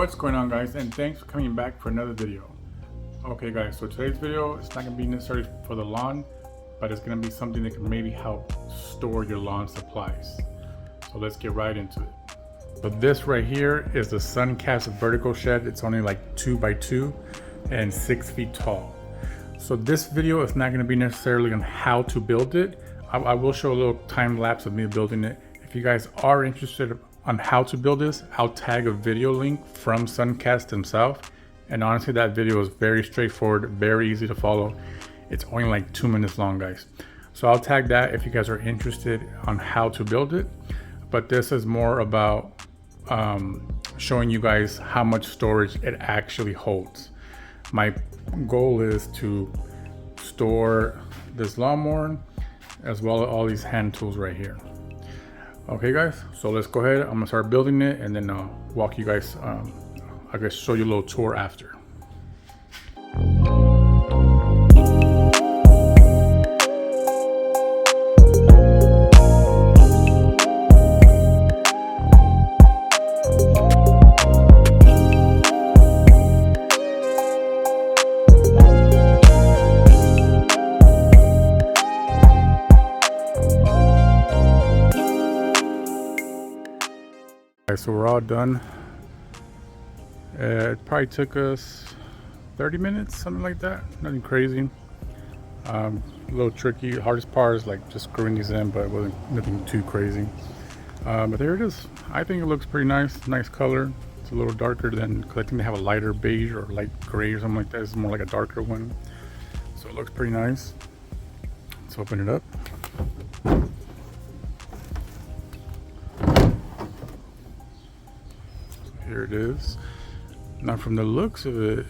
What's going on, guys, and thanks for coming back for another video. Okay guys, so today's video is not going to be necessarily for the lawn, but it's going to be something that can maybe help store your lawn supplies. So let's get right into it. So this right here is the Suncast vertical shed. It's only like 2x2 and 6 feet tall. So this video is not going to be necessarily on how to build it. I will show a little time lapse of me building it. If you guys are interested on how to build this, I'll tag a video link from Suncast himself, and honestly that video is very straightforward, very easy to follow. It's only like 2 minutes long, guys, so I'll tag that if you guys are interested on how to build it. But this is more about showing you guys how much storage it actually holds. My goal is to store this lawnmower as well as all these hand tools right here. Okay guys, so let's go ahead. I'm gonna start building it and then walk you guys, I guess show you a little tour after. So we're all done. It probably took us 30 minutes, something like that. Nothing crazy. A little tricky. The hardest part is like just screwing these in, but it wasn't nothing too crazy. But there it is. I think it looks pretty nice. Nice color. It's a little darker than, because I think they have a lighter beige or light gray or something like that. This is more like a darker one. So it looks pretty nice. Let's open it up. Here it is. Now from the looks of it,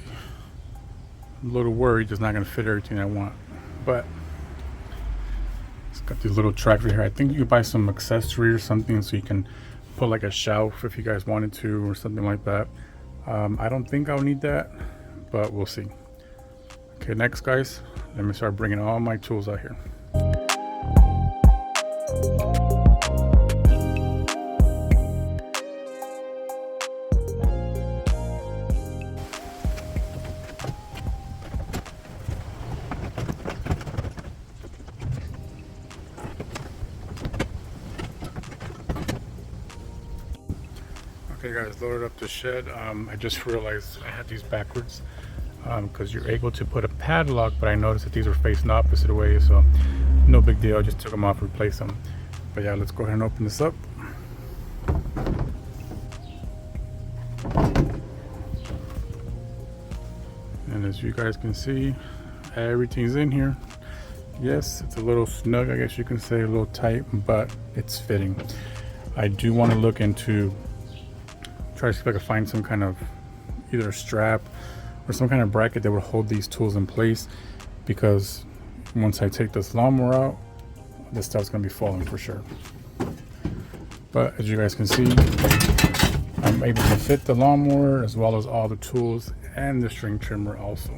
I'm a little worried it's not going to fit everything I want, but it's got these little tracks right here. I think you could buy some accessory or something so you can put like a shelf if you guys wanted to or something like that. I don't think I'll need that, but we'll see. Okay, next guys, let me start bringing all my tools out here. Okay guys, loaded up the shed. I just realized I had these backwards because you're able to put a padlock, but I noticed that these were facing the opposite way, so no big deal. I just took them off, replaced them. But yeah, let's go ahead and open this up. And as you guys can see, everything's in here. Yes, it's a little snug, I guess you can say, a little tight, but it's fitting. I do want to look into try to see if I can find some kind of either a strap or some kind of bracket that would hold these tools in place, because once I take this lawnmower out, this stuff's gonna be falling for sure. But as you guys can see, I'm able to fit the lawnmower as well as all the tools and the string trimmer also.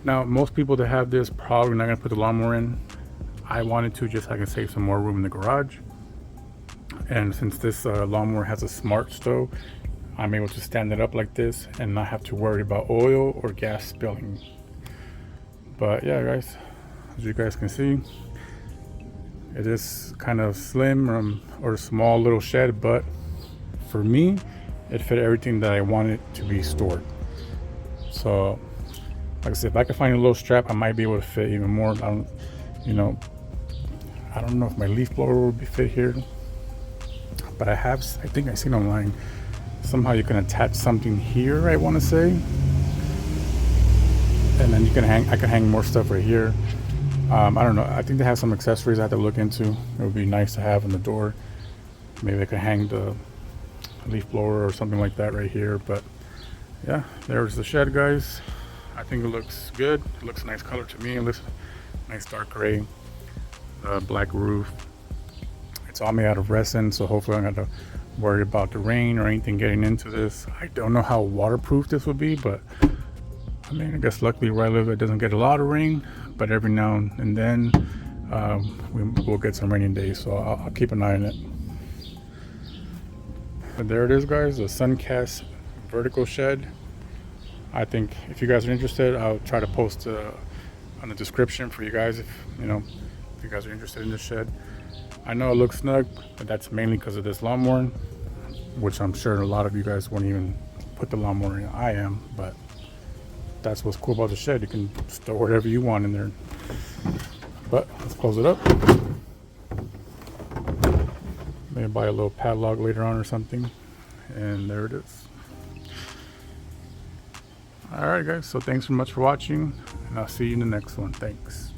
Now most people that have this probably not gonna put the lawnmower in. I wanted to just so I can save some more room in the garage. And since this lawnmower has a smart stove, I'm able to stand it up like this and not have to worry about oil or gas spilling. But yeah guys, as you guys can see, it is kind of slim or a small little shed, but for me it fit everything that I wanted to be stored. So like I said, if I could find a little strap, I might be able to fit even more. I don't know if my leaf blower would be fit here. But I think I seen online somehow you can attach something here, I want to say, and then you can I can hang more stuff right here. I don't know, I think they have some accessories I have to look into. It would be nice to have on the door. Maybe I could hang the leaf blower or something like that right here. But yeah, there's the shed guys. I think it looks good. It looks a nice color to me. It looks nice dark gray, black roof. It's all made out of resin, so hopefully I'm not going to worry about the rain or anything getting into this. I don't know how waterproof this will be, but I mean, I guess luckily where I live it doesn't get a lot of rain, but every now and then we'll get some rainy days, so I'll keep an eye on it. But there it is guys, the Suncast vertical shed. I think if you guys are interested, I'll try to post on the description for you guys if you guys are interested in this shed. I know it looks snug, but that's mainly because of this lawnmower, which I'm sure a lot of you guys won't even put the lawnmower in. I am, but that's what's cool about the shed. You can store whatever you want in there. But let's close it up. Maybe buy a little padlock later on or something. And there it is. Alright guys, so thanks so much for watching, and I'll see you in the next one. Thanks.